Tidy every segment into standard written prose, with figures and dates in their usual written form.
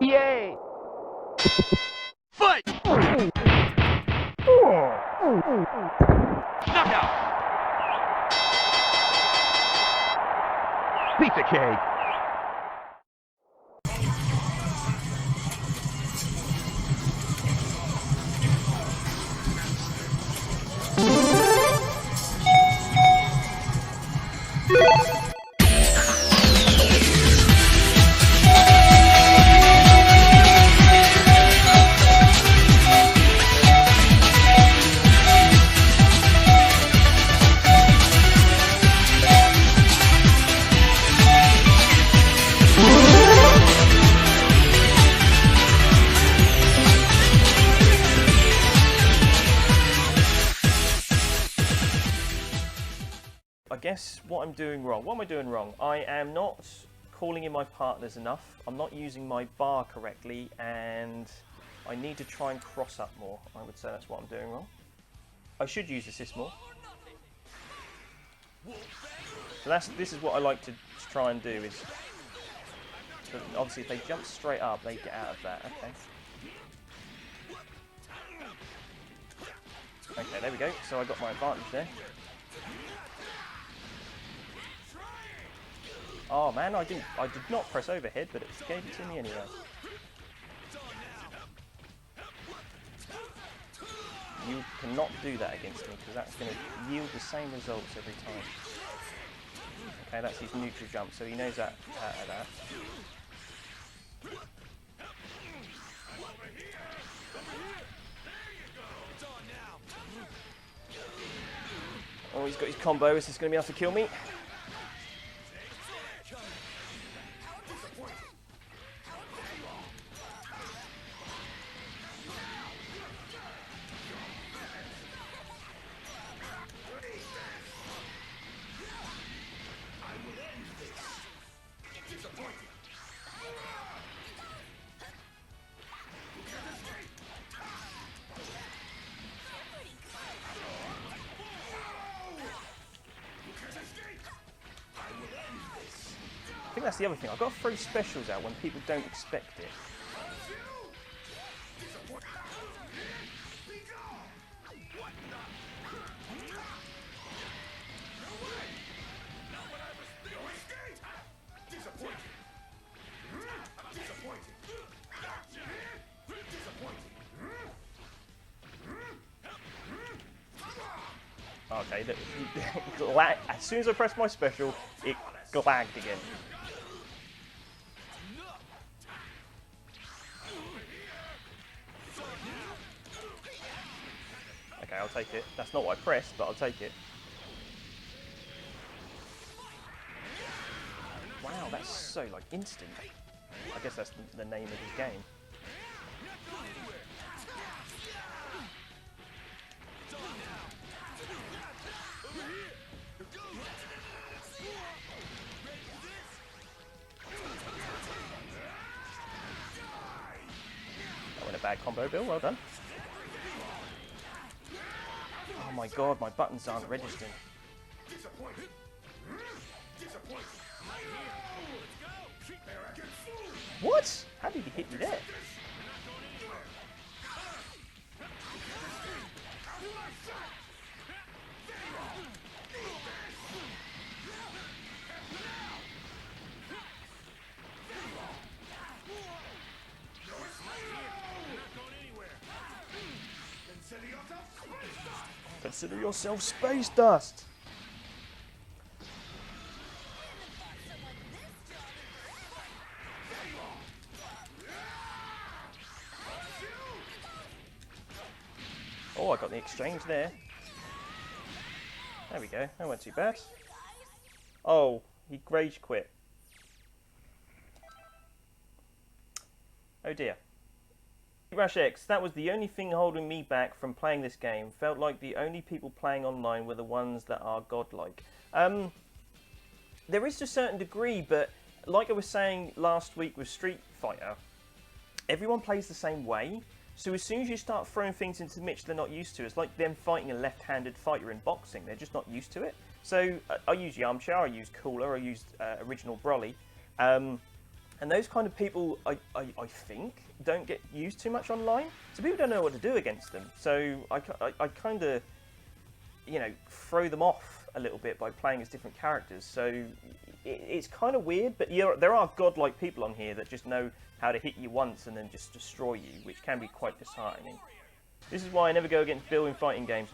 Yay! Fight! Knockout! Pizza cake! I guess what I'm doing wrong. What am I doing wrong? I am not calling in my partners enough. I'm not using my bar correctly, and I need to try and cross up more. I would say that's what I'm doing wrong. I should use assist more. So this is what I like to try and do. Is obviously if they jump straight up, they get out of that. Okay. Okay, there we go. So I got my advantage there. Oh man, I did not press overhead, but it gave it to me anyway. You cannot do that against me, because that's going to yield the same results every time. Okay, that's his neutral jump, so he knows that out of that. Oh, he's got his combo. Is this going to be able to kill me? I think that's the other thing. I've got to throw specials out when people don't expect it. Okay, as soon as I pressed my special, it lagged again. Okay, I'll take it. That's not what I pressed, but I'll take it. Wow, that's so like instant. I guess that's the name of his game. That went a bad combo, Bill. Well done. Oh my god, my buttons aren't registering. What? How did he hit me there? Consider yourself space dust! Oh, I got the exchange there. There we go, that went too bad. Oh, he rage quit. Oh dear. Rash X, that was the only thing holding me back from playing this game. Felt like the only people playing online were the ones that are godlike. There is to a certain degree, but like I was saying last week with Street Fighter, everyone plays the same way. So as soon as you start throwing things into the mix they're not used to, it's like them fighting a left-handed fighter in boxing. They're just not used to it. So I use Yamcha, I use Cooler, I used original Broly. And those kind of people, I think, don't get used too much online. So people don't know what to do against them. So I kind of, you know, throw them off a little bit by playing as different characters. So it's kind of weird, but there are godlike people on here that just know how to hit you once and then just destroy you, which can be quite disheartening. This is why I never go against Bill in fighting games.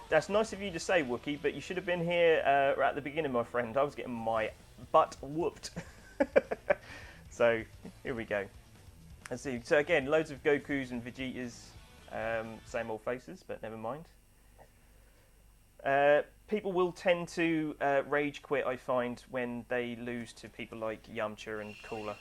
That's nice of you to say, Wookie, but you should have been here at the beginning, my friend. I was getting my butt whooped. So, here we go. Let's see. So again, loads of Gokus and Vegetas, same old faces, but never mind. People will tend to rage quit, I find, when they lose to people like Yamcha and Cooler.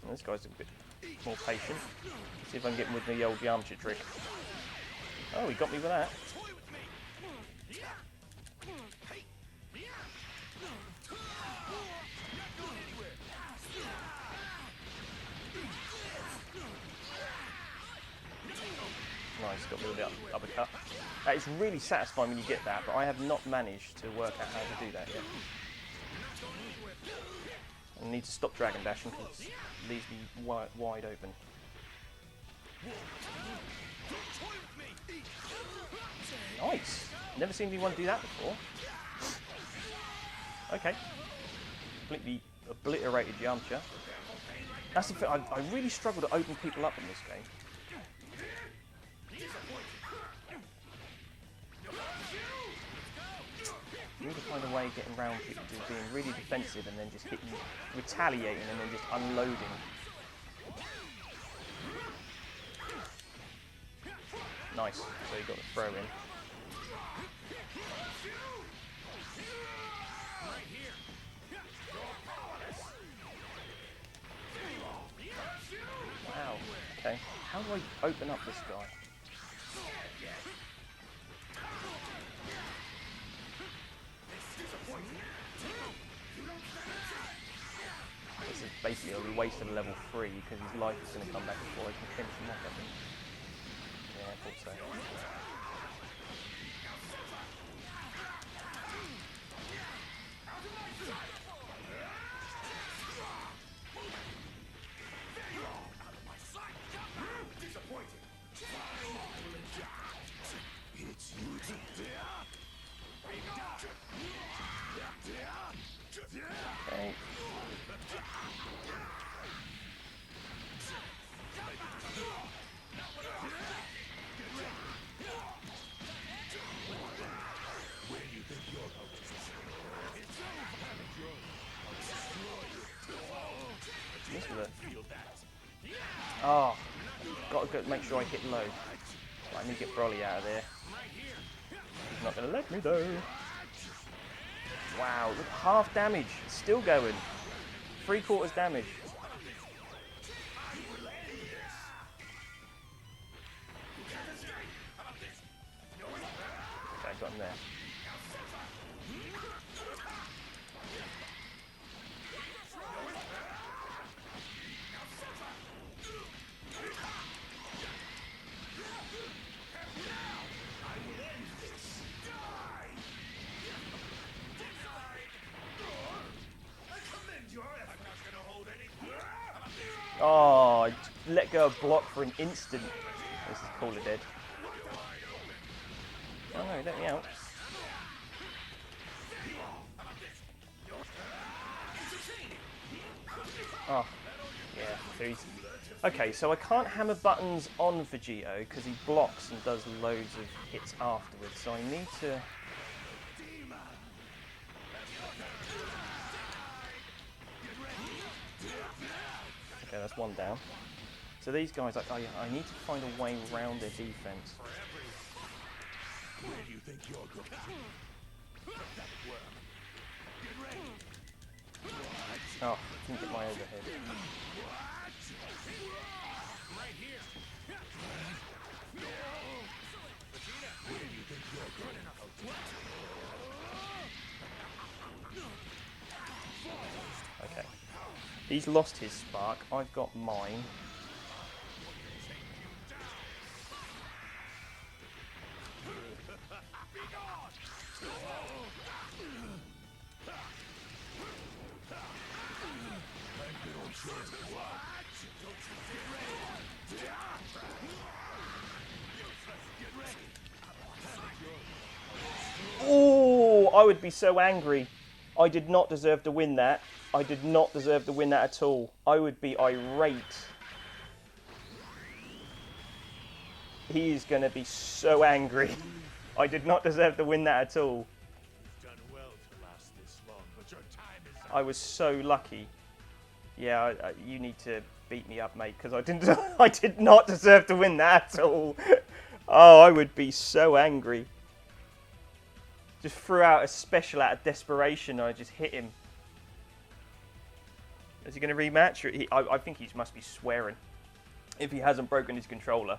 This guy's a bit more patient. Let's see if I can get him with the old Yamcha trick. Oh, he got me with that. Nice, got me with the uppercut. That is really satisfying when you get that, but I have not managed to work out how to do that yet. I need to stop Dragon Dashing because it leaves me wide open. Nice! Never seen anyone do that before. Okay. Completely obliterated Yamcha. That's the thing, I really struggle to open people up in this game. You need to find a way of getting around people to being really defensive and then just hitting, retaliating and then just unloading. Nice, so you got the throw in. Wow, okay. How do I open up this guy? This is basically a waste of level 3 because his life is going to come back before I can finish him off, I think. Yeah, I thought so. Okay. Oh, got to make sure I hit low. Let me get Broly out of there. He's not going to let me though. Wow, look, half damage. It's still going. 3/4 damage. Okay, got him there. Oh, I let go of block for an instant. This is Cooler dead. Oh no, let me out. Oh, yeah, so he's... Okay, so I can't hammer buttons on Vegito because he blocks and does loads of hits afterwards, so I need to... Okay, that's one down. So these guys, I need to find a way around their defense. Where do you think you're going? Oh, didn't get my overhead. Okay. He's lost his spark. I've got mine. Oh, I would be so angry. I did not deserve to win that. I did not deserve to win that at all. I would be irate. He is going to be so angry. I did not deserve to win that at all. I was so lucky. Yeah, you need to beat me up, mate, because I didn't. I did not deserve to win that at all. Oh, I would be so angry. Just threw out a special out of desperation. I just hit him. Is he going to rematch? Or I think he must be swearing if he hasn't broken his controller.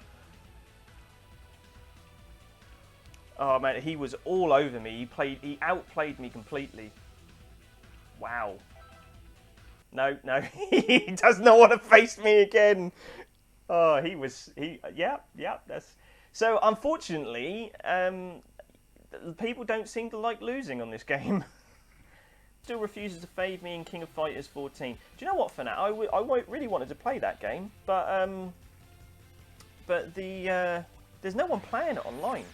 Oh man, he was all over me. He outplayed me completely. Wow. No, he does not want to face me again. Oh, yeah, that's... So, unfortunately, people don't seem to like losing on this game. Still refuses to fade me in King of Fighters 14. Do you know what, for now? I really wanted to play that game, but there's no one playing it online.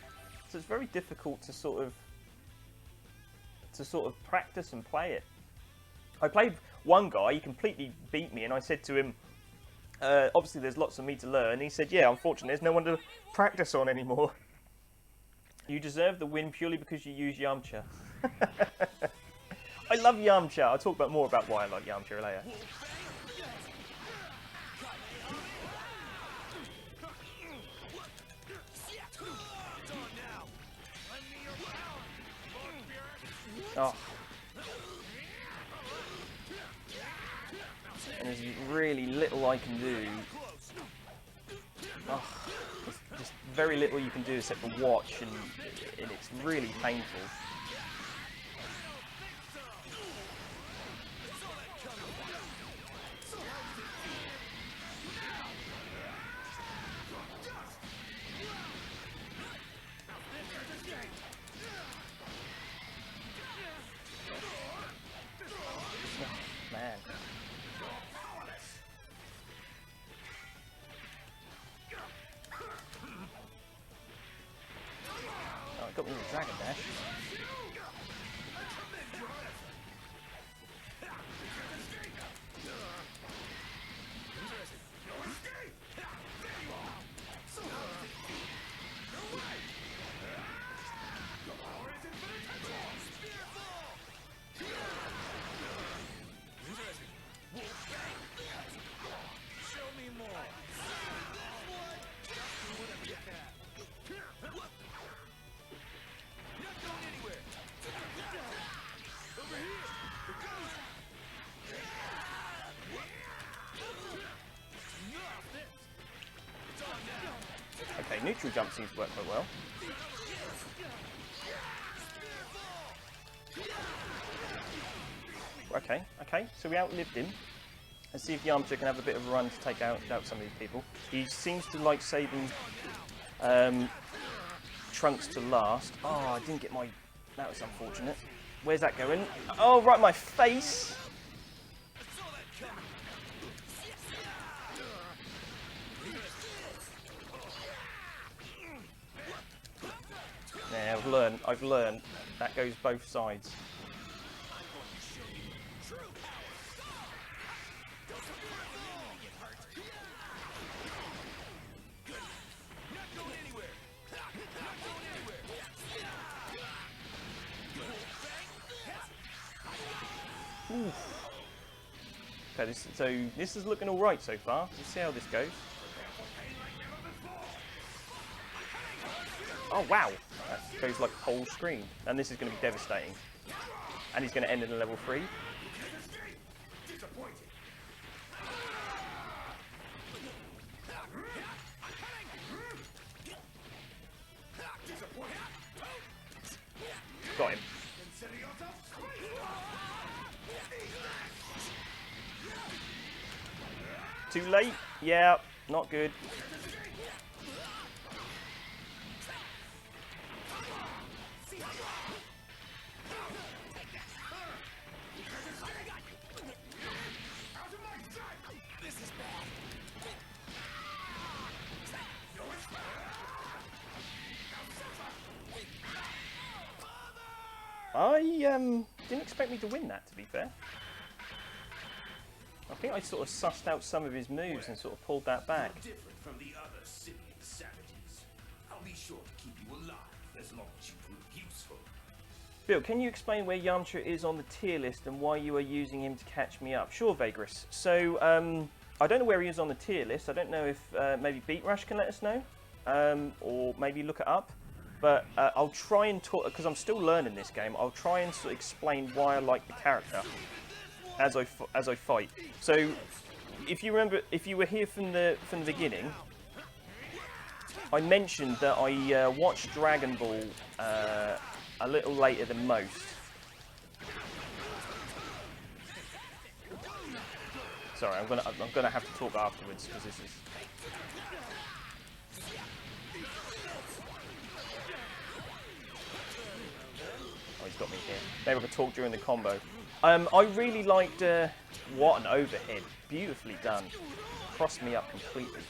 So it's very difficult to sort of practice and play it. I played one guy, he completely beat me, and I said to him, obviously there's lots of me to learn. He said, yeah, unfortunately there's no one to practice on anymore. You deserve the win purely because you use Yamcha. I love Yamcha. I'll talk more about why I like Yamcha later. Oh. And there's really little I can do. Oh, there's just very little you can do except for watch, and it's really painful. Man. Oh, I got me with a Dragon Dash. Okay, neutral jump seems to work quite well. Okay, so we outlived him. Let's see if Yamcha can have a bit of a run to take out some of these people. He seems to like saving Trunks to last. Oh, I didn't get my... That was unfortunate. Where's that going? Oh, right in my face! Yeah, I've learned. That goes both sides. Oof. Okay, this is looking all right so far. Let's see how this goes. Oh wow, that goes like whole screen, and this is going to be devastating. And he's going to end in a level 3. Got him. Too late? Yeah, not good. I didn't expect me to win that, to be fair. I think I sort of sussed out some of his moves and sort of pulled that back. Different from the other simian savages. I'll be sure to keep you alive as long as you prove useful. Bill, can you explain where Yamcha is on the tier list and why you are using him to catch me up? Sure, Vagris. So, I don't know where he is on the tier list. I don't know if maybe Beat Rush can let us know, or maybe look it up. But I'll try and talk, because I'm still learning this game, I'll try and sort of explain why I like the character as I fight. So, if you remember, if you were here from the beginning, I mentioned that I watched Dragon Ball a little later than most. Sorry, I'm gonna have to talk afterwards because this is. Oh, he's got me here. Maybe I could talk during the combo. I really liked what an overhead, beautifully done. Crossed me up completely.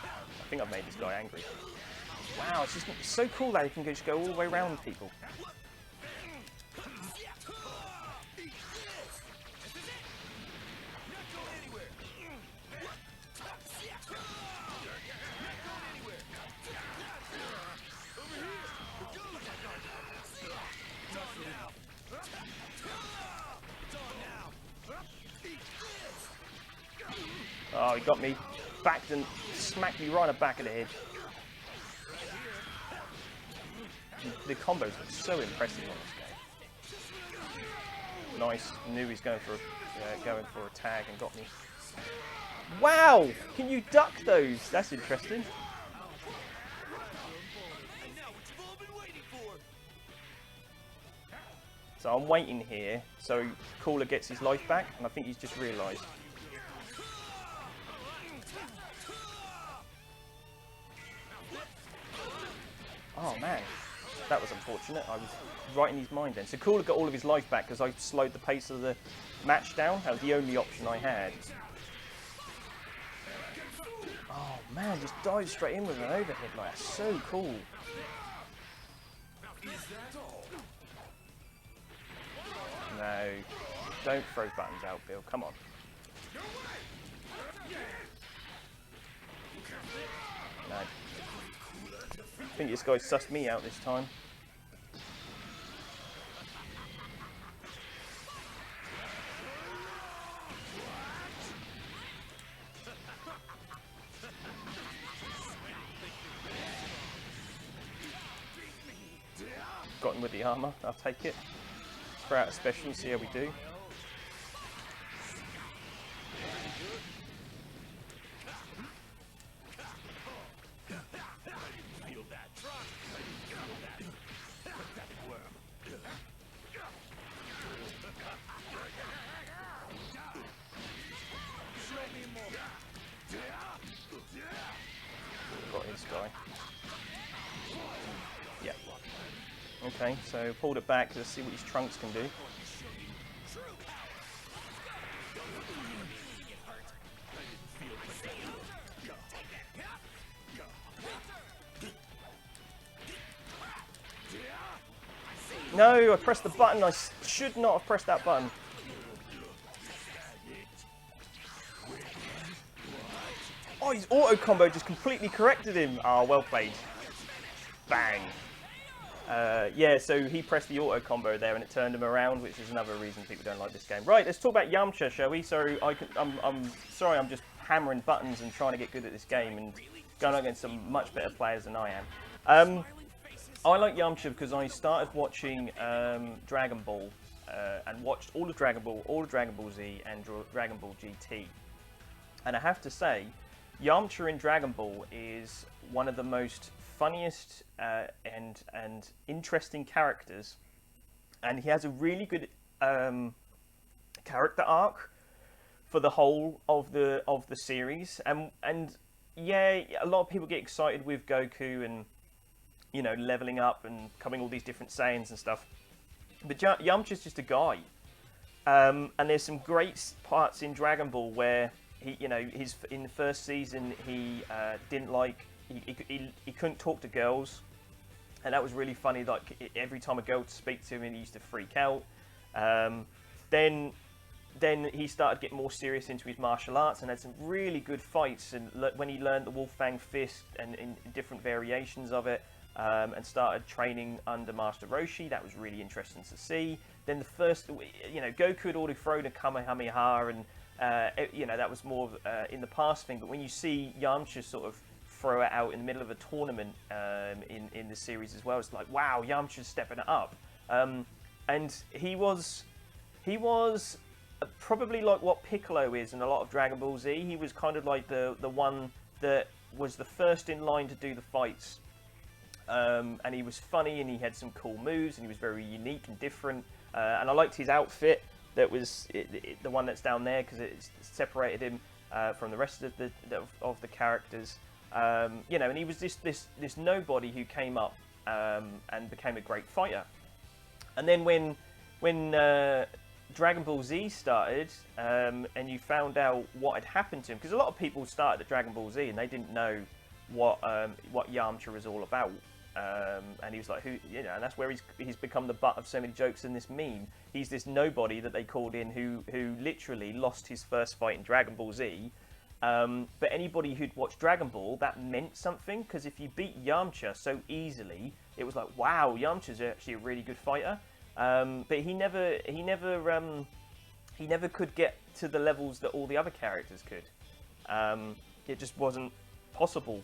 I think I've made this guy angry. Wow, it's just so cool that he can just go all the way around people. Oh, he got me backed and smacked me right on the back of the head. The combos look so impressive on this game. Nice. Knew he was going for a tag and got me. Wow! Can you duck those? That's interesting. So I'm waiting here so Cooler gets his life back, and I think he's just realised. Oh man, that was unfortunate. I was right in his mind then. So Cooler got all of his life back because I slowed the pace of the match down. That was the only option I had. Oh man, just dive straight in with an overhead like that. So cool. No, don't throw buttons out, Bill. Come on. No. I think this guy sussed me out this time. Got him with the armor. I'll take it. Throw out a special and see how we do. Got this guy. Yeah. Okay, so pulled it back. Let's see what his trunks can do. No, I pressed the button. I should not have pressed that button. Oh, his auto combo just completely corrected him. Ah, oh, well played. Bang. Yeah, so he pressed the auto combo there and it turned him around, which is another reason people don't like this game. Right, let's talk about Yamcha, shall we? So I'm sorry, I'm just hammering buttons and trying to get good at this game and going against some much better players than I am. I like Yamcha because I started watching Dragon Ball and watched all of Dragon Ball, all of Dragon Ball Z and Dragon Ball GT. And I have to say, Yamcha in Dragon Ball is one of the most funniest and interesting characters, and he has a really good character arc for the whole of the series. And yeah, a lot of people get excited with Goku and, you know, leveling up and becoming all these different Saiyans and stuff. But Yamcha's just a guy, and there's some great parts in Dragon Ball where he, you know, in the first season he didn't like. He couldn't talk to girls, and that was really funny. Like every time a girl would speak to him, he used to freak out. Then he started getting more serious into his martial arts and had some really good fights. And when he learned the Wolfang Fist and in different variations of it, and started training under Master Roshi, that was really interesting to see. Then the first, Goku had already thrown a Kamehameha, and that was more of in the past thing. But when you see Yamcha sort of throw it out in the middle of a tournament in the series as well, it's like, wow, Yamcha's stepping it up. And he was probably like what Piccolo is in a lot of Dragon Ball Z. He was kind of like the one that was the first in line to do the fights. And he was funny, and he had some cool moves, and he was very unique and different. And I liked his outfit. That was the one that's down there, because it separated him from the rest of the characters. And he was this nobody who came up and became a great fighter. And then when Dragon Ball Z started, and you found out what had happened to him, because a lot of people started at Dragon Ball Z and they didn't know what Yamcha was all about. And he was like, and that's where he's become the butt of so many jokes in this meme. He's this nobody that they called in who literally lost his first fight in Dragon Ball Z. But anybody who'd watched Dragon Ball, that meant something, because if you beat Yamcha so easily, it was like, wow, Yamcha's actually a really good fighter. But he never could get to the levels that all the other characters could. It just wasn't possible,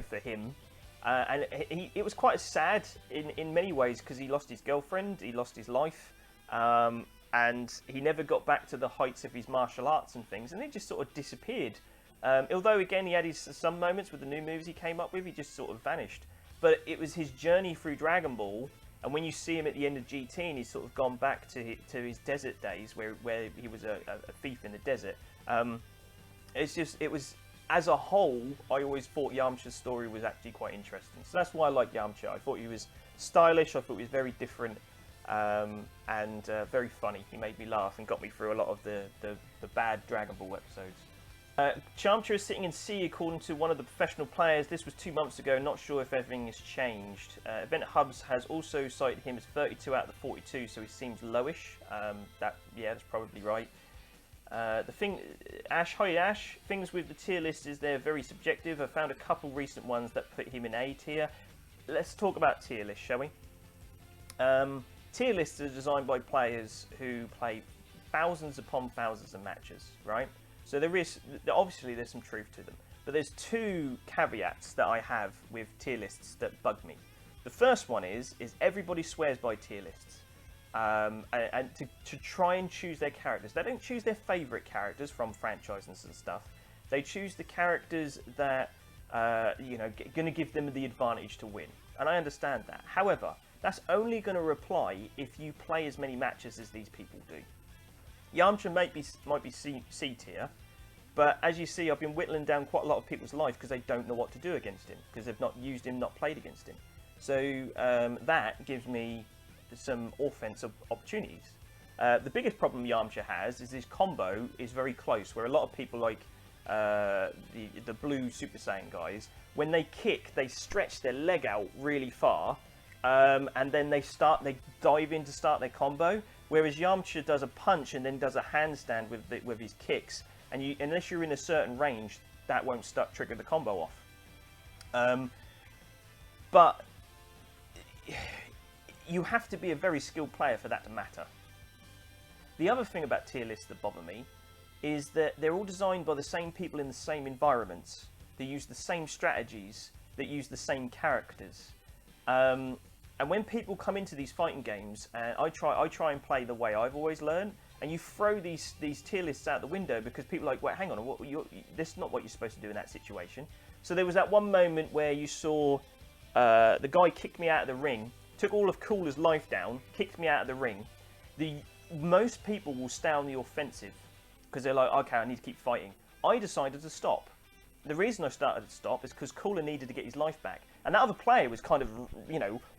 for him. And it was quite sad in many ways, because he lost his girlfriend, he lost his life, and he never got back to the heights of his martial arts and things, and it just sort of disappeared. Although, again, he had some moments with the new moves he came up with, he just sort of vanished. But it was his journey through Dragon Ball, and when you see him at the end of GT, and he's sort of gone back to his desert days, where he was a thief in the desert. It was, as a whole, I always thought Yamcha's story was actually quite interesting. So that's why I like Yamcha. I thought he was stylish, I thought he was very different, and very funny. He made me laugh and got me through a lot of the bad Dragon Ball episodes. Yamcha is sitting in C according to one of the professional players. This was 2 months ago, not sure if everything has changed. Event Hubs has also cited him as 32 out of the 42, so he seems lowish. That's probably right. Hi Ash, things with the tier list is they're very subjective. I found a couple recent ones that put him in A tier. Let's talk about tier lists, shall we? Tier lists are designed by players who play thousands upon thousands of matches, right? So obviously there's some truth to them. But there's two caveats that I have with tier lists that bug me. The first one is everybody swears by tier lists. And to try and choose their characters. They don't choose their favourite characters from franchises and stuff. They choose the characters that going to give them the advantage to win. And I understand that. However, that's only going to apply if you play as many matches as these people do. Yamcha might be C tier, but as you see, I've been whittling down quite a lot of people's life because they don't know what to do against him, because they've not used him, not played against him. So that gives me some offensive opportunities. The biggest problem Yamcha has is his combo is very close, where a lot of people like the blue Super Saiyan guys, when they kick, they stretch their leg out really far, and then they dive in to start their combo. Whereas Yamcha does a punch and then does a handstand with his kicks, and unless you're in a certain range, that won't trigger the combo off. But you have to be a very skilled player for that to matter. The other thing about tier lists that bother me is that they're all designed by the same people in the same environments. They use the same strategies, that use the same characters. And when people come into these fighting games, I try and play the way I've always learned, and you throw these tier lists out the window because people are like, wait, hang on, this is not what you're supposed to do in that situation. So there was that one moment where you saw the guy kick me out of the ring, took all of Cooler's life down, kicked me out of the ring. Most people will stay on the offensive because they're like, okay, I need to keep fighting. I decided to stop. The reason I started to stop is because Cooler needed to get his life back. And that other player was kind of,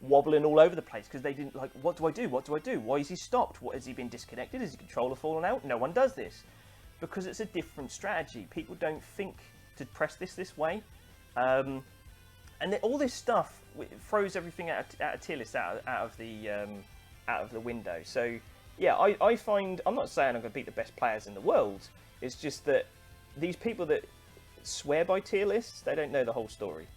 wobbling all over the place because they didn't like, what do I do? What do I do? Why is he stopped? What, has he been disconnected? Has his controller fallen out? No one does this. Because it's a different strategy. People don't think to press this way. And and all this stuff throws everything out of tier list out of the window. So yeah, I find, I'm not saying I'm going to beat the best players in the world. It's just that these people that swear by tier lists, they don't know the whole story.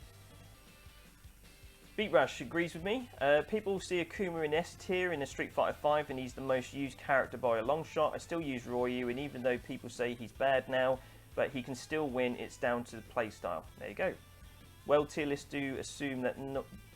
Beat Rush agrees with me. People see Akuma in S tier in the Street Fighter V, and he's the most used character by a long shot. I still use Ryu, and even though people say he's bad now, but he can still win, it's down to the playstyle. There you go. Well, tier lists do assume that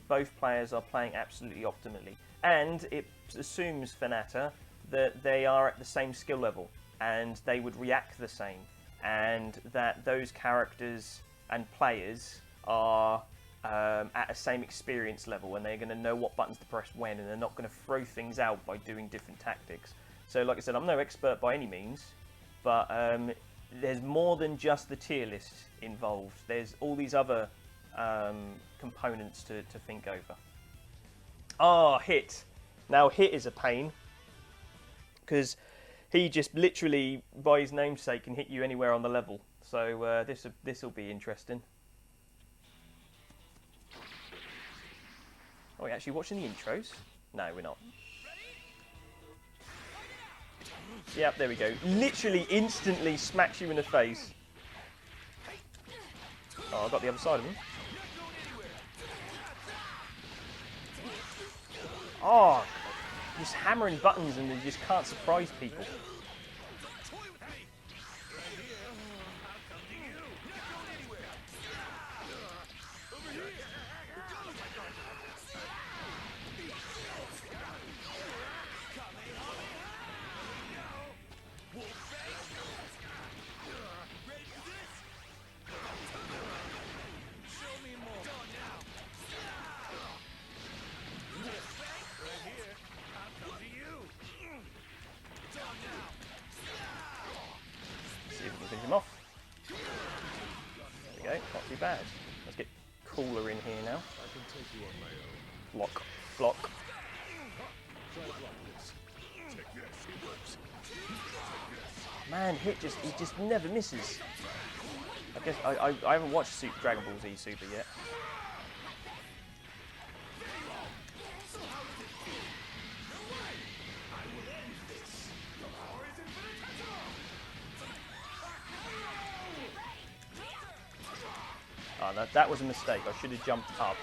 both players are playing absolutely optimally, and it assumes, Fanata, that they are at the same skill level, and they would react the same, and that those characters and players are at a same experience level, and they're going to know what buttons to press when, and they're not going to throw things out by doing different tactics. So like I said, I'm no expert by any means, but there's more than just the tier list involved. There's all these other components to think over. Ah, Hit. Now Hit is a pain, because he just literally, by his namesake, can hit you anywhere on the level. So this will be interesting. Are we actually watching the intros? No, we're not. Yep, there we go. Literally instantly smacks you in the face. Oh, I got the other side of him. Oh, just hammering buttons and they just can't surprise people. Finish him off. There we go, not too bad. Let's get cooler in here now. Block, block. Man, he just never misses. I guess I haven't watched Dragon Ball Z Super yet. Oh, that was a mistake. I should have jumped up.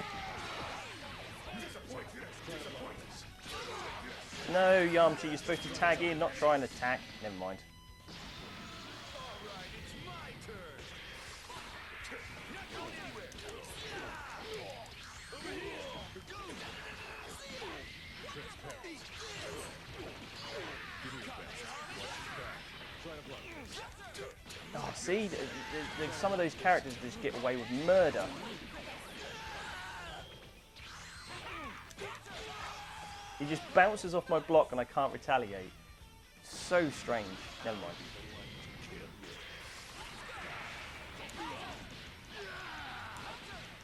No, Yamcha, you're supposed to tag in, not try and attack. Never mind. Oh, see, some of those characters just get away with murder. He just bounces off my block and I can't retaliate. So strange. Never mind.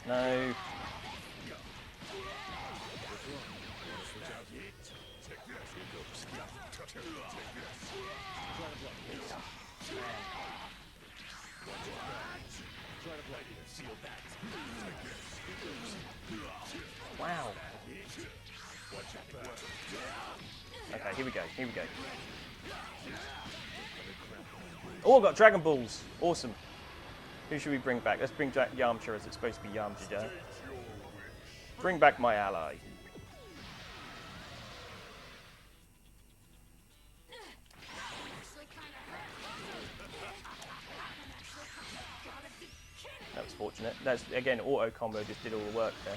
No. Wow. Okay, here we go, here we go. Oh, I've got Dragon Balls. Awesome. Who should we bring back? Let's bring back Yamcha, as it's supposed to be Yamcha. Bring back my ally. That was fortunate. That's, again, auto combo just did all the work there.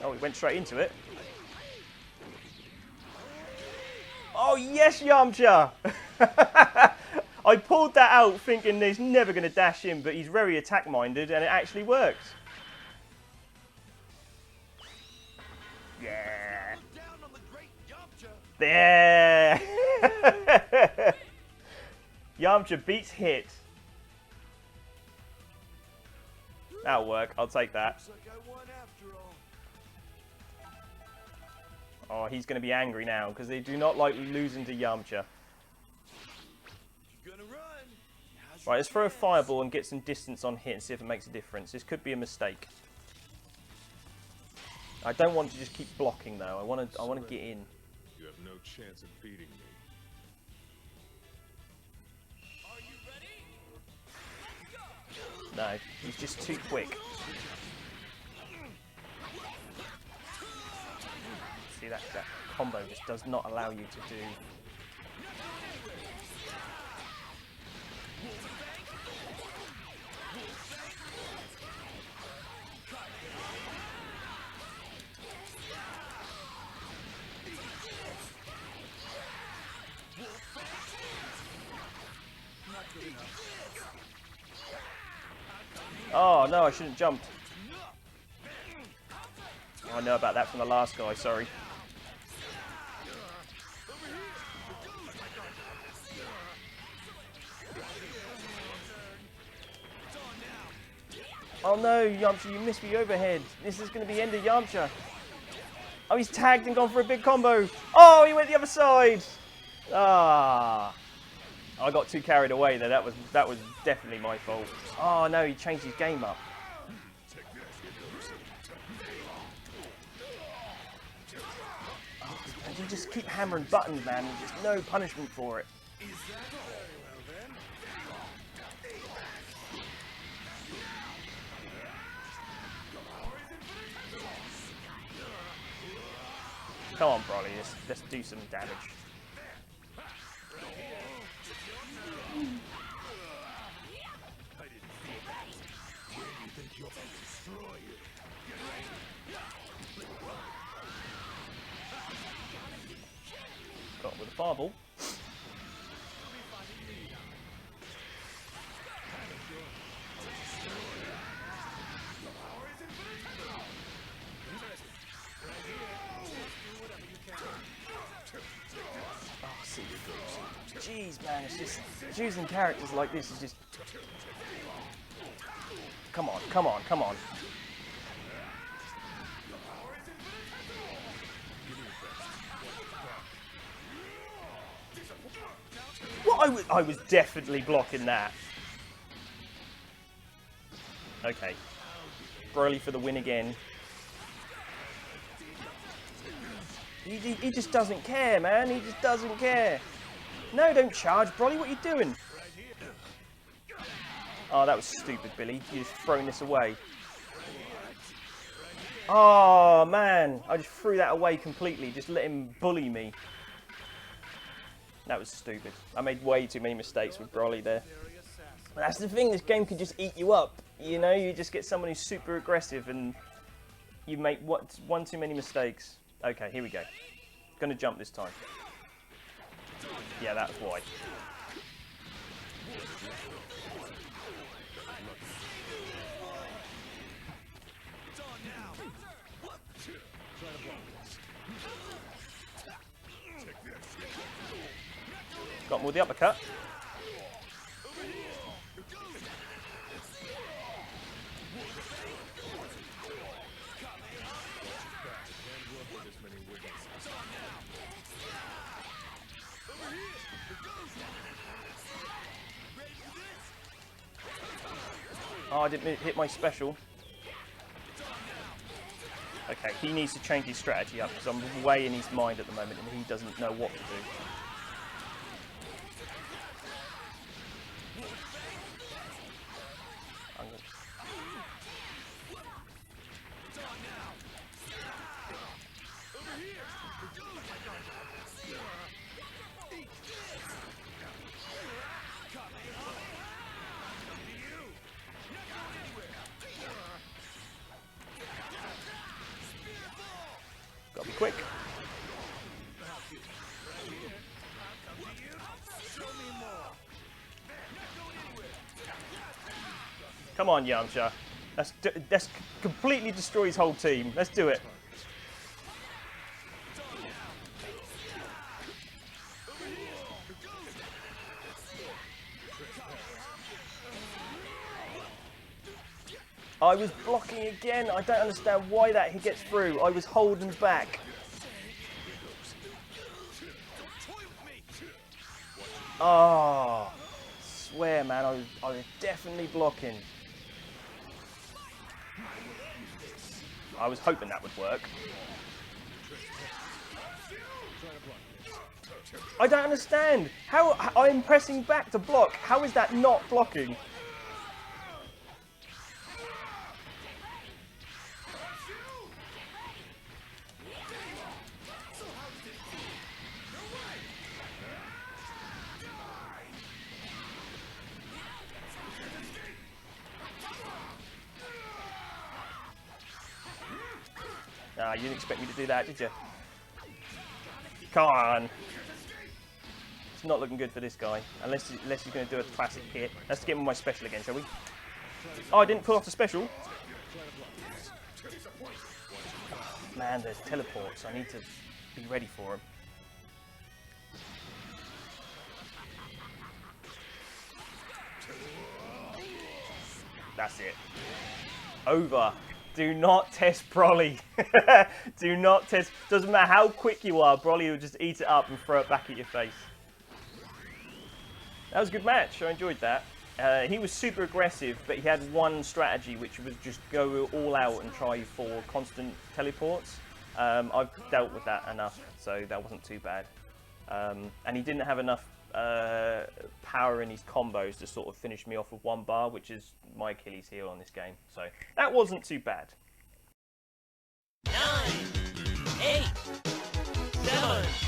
Oh, he went straight into it. Oh, yes, Yamcha! I pulled that out thinking he's never going to dash in, but he's very attack-minded, and it actually works. Yeah. There! Yamcha beats hit. That'll work. I'll take that. Looks like I won after all. Oh, he's going to be angry now because they do not like losing to Yamcha. You're gonna run. Right, let's throw a fireball and get some distance on hit and see if it makes a difference. This could be a mistake. I don't want to just keep blocking though. I want to get in. You have no chance of beating me. Are you ready? No, he's just too quick. See, that combo just does not allow you to do... Oh, no, I shouldn't have jumped. Oh, I know about that from the last guy, sorry. Oh no, Yamcha, you missed me overhead. This is going to be end of Yamcha. Oh, he's tagged and gone for a big combo. Oh, he went the other side. Ah. I got too carried away there. That was definitely my fault. Oh no, he changed his game up. Oh, and you just keep hammering buttons, man. There's just no punishment for it. Come on, Broly, let's do some damage. Got with a fireball. Oh, see, jeez, man, it's just choosing characters like this is just. Come on, come on, come on. What? I was definitely blocking that. Okay. Broly for the win again. He just doesn't care, man. He just doesn't care. No, don't charge, Broly. What are you doing? Oh, that was stupid, Billy. You're just throwing this away. Oh, man. I just threw that away completely. Just let him bully me. That was stupid. I made way too many mistakes with Broly there. But that's the thing. This game could just eat you up. You know, you just get someone who's super aggressive and you make one too many mistakes. Okay, here we go. Gonna jump this time. Yeah, that's why. Got him with the uppercut. Oh, I didn't hit my special. Okay, he needs to change his strategy up because I'm way in his mind at the moment and he doesn't know what to do. Gotta be quick. Come on, Yamcha. That's completely destroy his whole team. Let's do it. I was blocking again. I don't understand why that he gets through. I was holding back. Oh, swear, man, I was definitely blocking. I was hoping that would work. I don't understand. How I'm pressing back to block. How is that not blocking? Ah, you didn't expect me to do that, did you? Come on. It's not looking good for this guy. Unless he's going to do a classic hit. Let's get him on my special again, shall we? Oh, I didn't pull off the special. Man, there's teleports. I need to be ready for him. That's it. Over. Do not test Broly. Do not test. Doesn't matter how quick you are, Broly will just eat it up and throw it back at your face. That was a good match. I enjoyed that. He was super aggressive, but he had one strategy, which was just go all out and try for constant teleports. I've dealt with that enough, so that wasn't too bad. And he didn't have enough power in his combos to sort of finish me off with one bar, which is my Achilles heel on this game. So that wasn't too bad. 9, 8, 7.